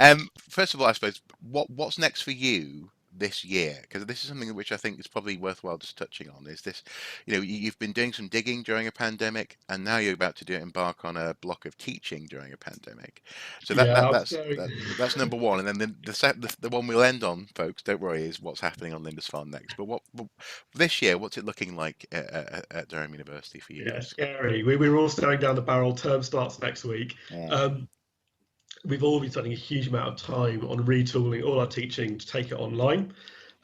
First of all, I suppose what's next for you this year? Because this is something which I think is probably worthwhile just touching on. Is this, you've been doing some digging during a pandemic, and now you're about to embark on a block of teaching during a pandemic. So Yeah, so that's number one, and then the one we'll end on, folks. Don't worry, is what's happening on Lindisfarne next. But what this year? What's it looking like at Durham University for you yeah, guys? scary. We're all staring down the barrel. Term starts next week. Mm, Um, we've all been spending a huge amount of time on retooling all our teaching to take it online.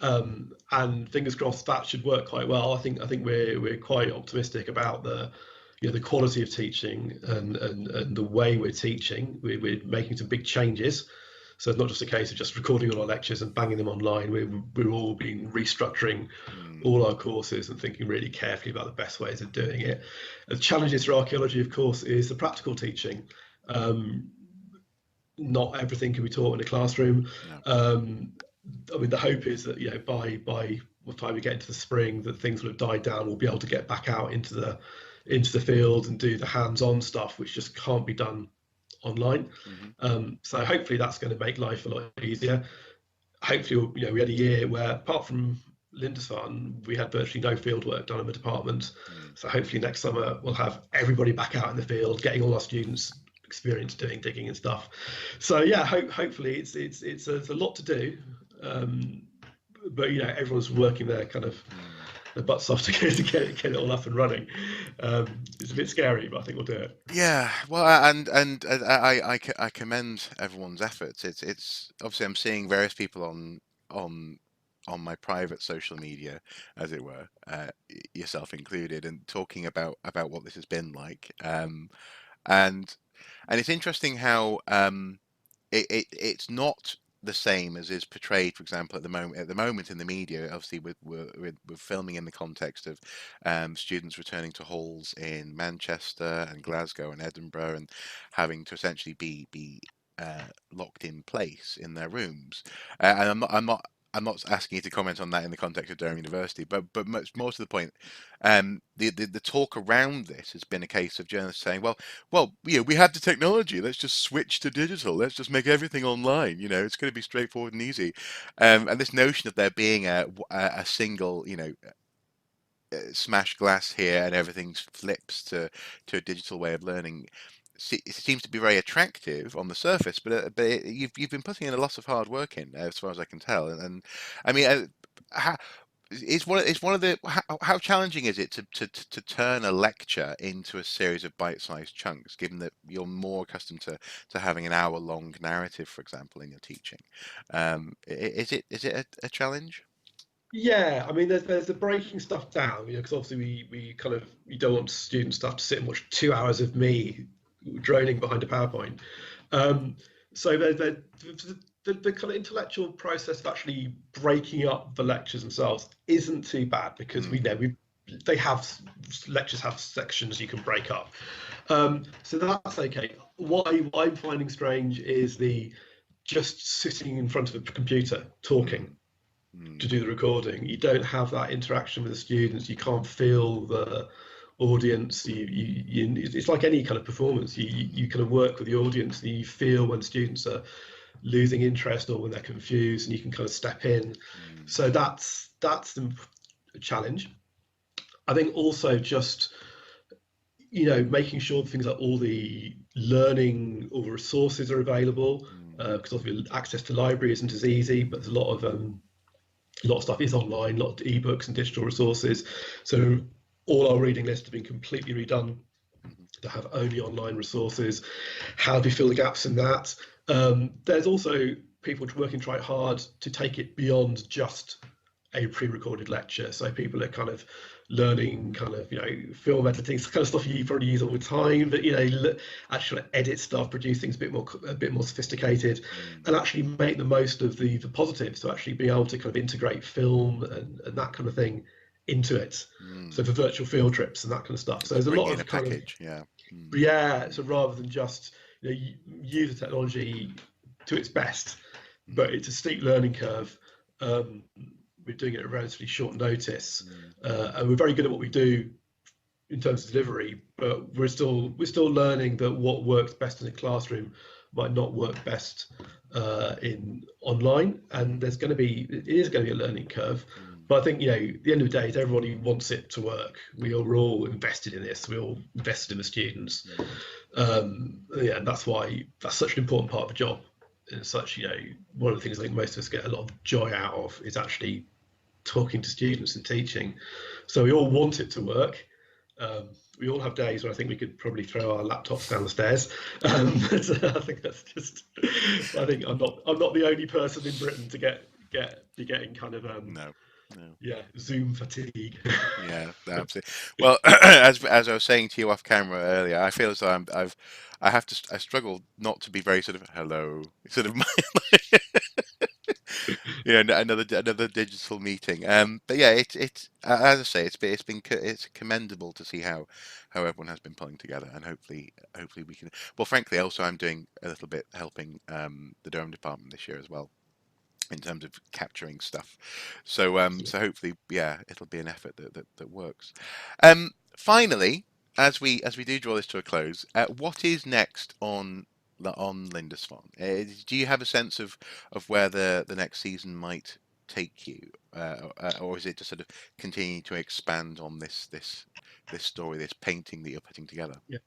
And fingers crossed that should work quite well. I think we're quite optimistic about the quality of teaching and the way we're teaching. We're making some big changes. So it's not just a case of just recording all our lectures and banging them online. We're all been restructuring mm, all our courses and thinking really carefully about the best ways of doing it. The challenges for archaeology, of course, is the practical teaching. Um, Not everything can be taught in a classroom. no. I mean, the hope is that by the time we get into the spring, that things will have died down. We'll be able to get back out into the field and do the hands-on stuff, which just can't be done online. So hopefully that's going to make life a lot easier. Hopefully, we had a year where, apart from Lindisfarne, we had virtually no field work done in the department. Mm. So hopefully next summer we'll have everybody back out in the field, getting all our students experience doing digging and stuff. So yeah, hopefully it's a lot to do, but everyone's working their kind of their butts off to get it all up and running. It's a bit scary, but I think we'll do it. Yeah, well, and I commend everyone's efforts. It's obviously I'm seeing various people on on my private social media, as it were, yourself included, and talking about what this has been like. And it's interesting how it's not the same as is portrayed, for example, at the moment in the media. Obviously, we're filming in the context of students returning to halls in Manchester and Glasgow and Edinburgh, and having to essentially be locked in place in their rooms. And I'm not asking you to comment on that in the context of Durham University, but much more to the point, the talk around this has been a case of journalists saying, well, we have the technology. Let's just switch to digital. Let's just make everything online. It's going to be straightforward and easy. And this notion of there being a single, smash glass here and everything flips to a digital way of learning. It seems to be very attractive on the surface, but you've been putting in a lot of hard work in, as far as I can tell. And I mean, how, it's one of the how challenging is it to turn a lecture into a series of bite-sized chunks, given that you're more accustomed to having an hour-long narrative, for example, in your teaching? Is it a challenge? Yeah, I mean, there's the breaking stuff down, because obviously we kind of, you don't want students to have to sit and watch 2 hours of me droning behind a PowerPoint. So the kind of intellectual process of actually breaking up the lectures themselves isn't too bad, because we know lectures have sections you can break up. So that's okay. What I'm finding strange is the just sitting in front of a computer talking to do the recording. You don't have that interaction with the students. You can't feel the audience. It's like any kind of performance. You kind of work with the audience, and you feel when students are losing interest or when they're confused, and you can kind of step in. So that's a challenge. I think also just making sure things like all the learning, all the resources are available, because obviously access to library isn't as easy, but there's a lot of stuff is online, a lot of ebooks and digital resources. So all our reading lists have been completely redone to have only online resources. How do we fill the gaps in that? There's also people working quite hard to take it beyond just a pre-recorded lecture. So people are kind of learning film editing, kind of stuff you probably use all the time, but actually edit stuff, produce things a bit more sophisticated, and actually make the most of the positives. So actually be able to kind of integrate film and that kind of thing into it. So for virtual field trips and that kind of stuff. So there's a lot of package, so rather than just use the technology to its best, but it's a steep learning curve. We're doing it at relatively short notice, and we're very good at what we do in terms of delivery. But we're still learning that what works best in a classroom might not work best in online, and it is going to be a learning curve. But I think at the end of the day, everybody wants it to work. We're all invested in this. We're all invested in the students. And that's why that's such an important part of the job. And such, one of the things I think most of us get a lot of joy out of is actually talking to students and teaching. So we all want it to work. We all have days where I think we could probably throw our laptops down the stairs. But I think that's just. I think I'm not the only person in Britain to be getting kind of no. Zoom fatigue. Yeah, absolutely. Well, as I was saying to you off camera earlier, I feel as though I struggle not to be very sort of hello, sort of another digital meeting. But yeah, it's as I say, it's commendable to see how everyone has been pulling together, and hopefully we can. Well, frankly, also I'm doing a little bit helping the Durham department this year as well, in terms of capturing stuff. So so hopefully, it'll be an effort that works. Finally, as we do draw this to a close, what is next on Lindisfarne? Do you have a sense of where the next season might take you, or is it just sort of continuing to expand on this story, this painting that you're putting together? Yeah.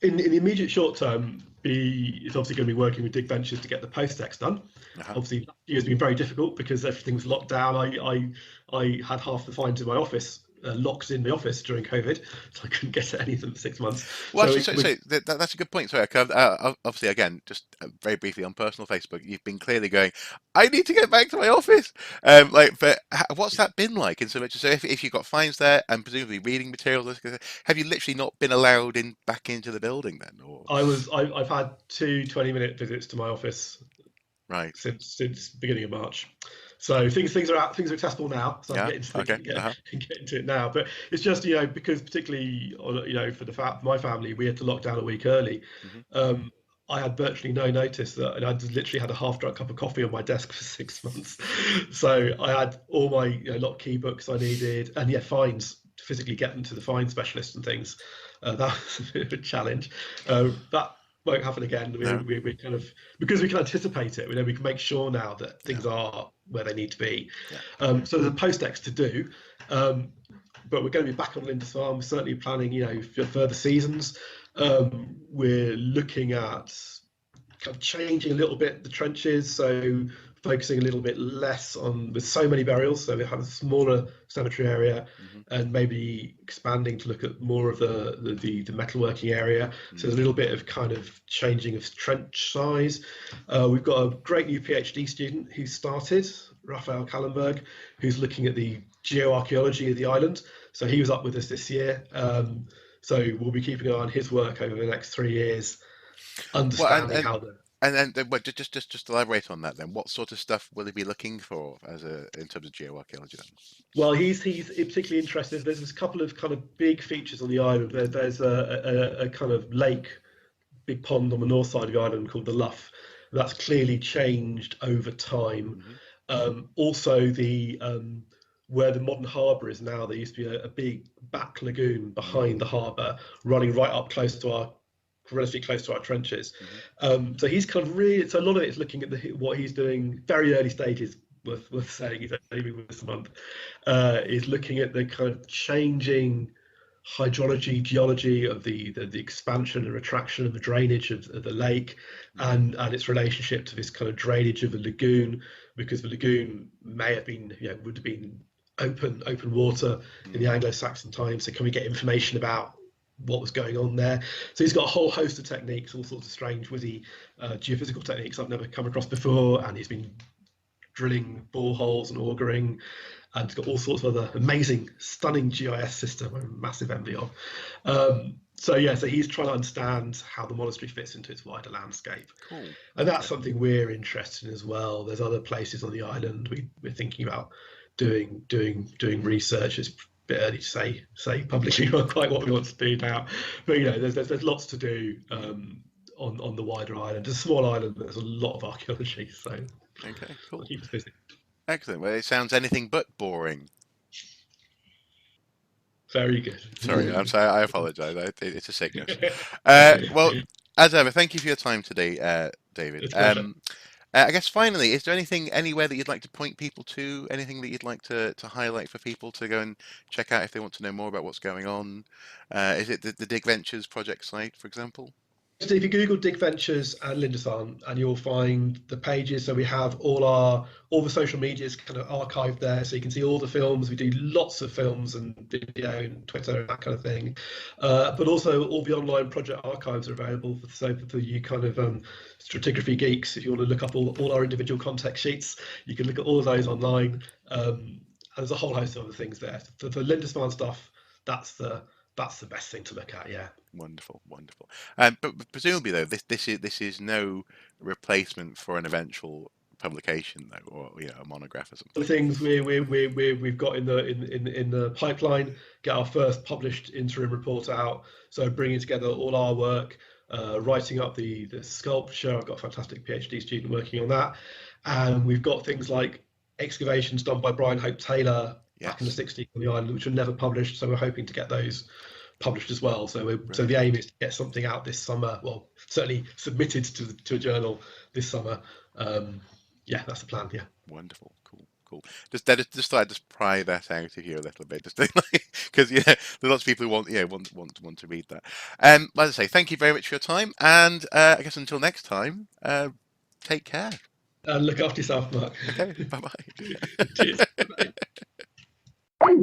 In the immediate short term, it's obviously going to be working with Dig Ventures to get the post-text done. Obviously, it has been very difficult because everything was locked down. I had half the finds in my office locked in the office during COVID, so I couldn't get at any of them for 6 months. Well, so that's a good point. Sorry, obviously, again, just very briefly on personal Facebook, you've been clearly going, I need to get back to my office. But what's that been like? And so if you've got fines there and presumably reading materials, have you literally not been allowed back into the building then? Or I've had 2 20-minute visits to my office. Right. Since beginning of March. So things are accessible now. So I'm getting into it now. But it's just because particularly for my family, we had to lock down a week early. I had virtually no notice that I'd literally had a half-drunk cup of coffee on my desk for 6 months. So I had all my lot of key books I needed, and fines to physically get them to the fine specialist and things. That was a bit of a challenge. That won't happen again. We kind of, because we can anticipate it, we can make sure now that things are where they need to be. So there's a post-ex to do, but we're going to be back on Lindisfarne. We're certainly planning, for further seasons. We're looking at kind of changing a little bit the trenches, so focusing a little bit less on, with so many burials, so we have a smaller cemetery area, and maybe expanding to look at more of the metalworking area. So there's a little bit of kind of changing of trench size. We've got a great new PhD student who started, Raphael Kallenberg, who's looking at the geoarchaeology of the island. So he was up with us this year. So we'll be keeping an eye on his work over the next 3 years, understanding how the. And then, just elaborate on that. Then, what sort of stuff will he be looking for in terms of geoarchaeology? Then, well, he's particularly interested. There's a couple of kind of big features on the island. There's a kind of lake, big pond on the north side of the island called the Lough. That's clearly changed over time. Also, where the modern harbour is now, there used to be a big back lagoon behind the harbour, running right up relatively close to our trenches. So he's kind of so a lot of it is looking at what he's doing, very early stages, worth saying, he's only been with us a month, is looking at the kind of changing hydrology, geology of the expansion and retraction and the drainage of the lake, and its relationship to this kind of drainage of the lagoon, because the lagoon may have been, would have been open water in the Anglo-Saxon times. So can we get information about what was going on there? So he's got a whole host of techniques, all sorts of strange, witty geophysical techniques I've never come across before, and he's been drilling boreholes and auguring, and it's got all sorts of other amazing, stunning GIS system I'm a massive envy of. So he's trying to understand how the monastery fits into its wider landscape. Cool. And that's something we're interested in as well. There's other places on the island we're thinking about doing research. It's a bit early to say publicly quite what we want to do now, but there's lots to do on the wider island. It's a small island, but there's a lot of archaeology. So okay, cool. Keep us busy. Excellent. Well, it sounds anything but boring. Very good. Sorry, I'm sorry. I apologise. It's a sickness. Well, as ever, thank you for your time today, David. I guess finally, is there anything anywhere that you'd like to point people to? Anything that you'd like to highlight for people to go and check out if they want to know more about what's going on? Is it the Dig Ventures project site, for example? So if you Google Dig Ventures and Lindisfarne, and you'll find the pages. So we have all the social medias kind of archived there, so you can see all the films. We do lots of films and video and Twitter and that kind of thing. But also all the online project archives are available for you kind of stratigraphy geeks. If you want to look up all our individual context sheets, you can look at all of those online. And there's a whole host of other things there. For Lindisfarne stuff, that's the best thing to look at. Yeah. Wonderful. But presumably, though, this is no replacement for an eventual publication, though, or a monograph or something. The things we've got in the pipeline: get our first published interim report out. So bringing together all our work, writing up the sculpture. I've got a fantastic PhD student working on that, and we've got things like excavations done by Brian Hope Taylor back in the 60s on the island, which were never published. So we're hoping to get those published as well. So the aim is to get something out this summer. Well, certainly submitted to a journal this summer. That's the plan. Yeah. Wonderful. Cool. Just thought I'd just pry that out of you a little bit, just because there's lots of people who want to read that. Like I say, thank you very much for your time, and I guess until next time, take care. Look after yourself, Mark. Okay. Bye bye. Cheers. Bye.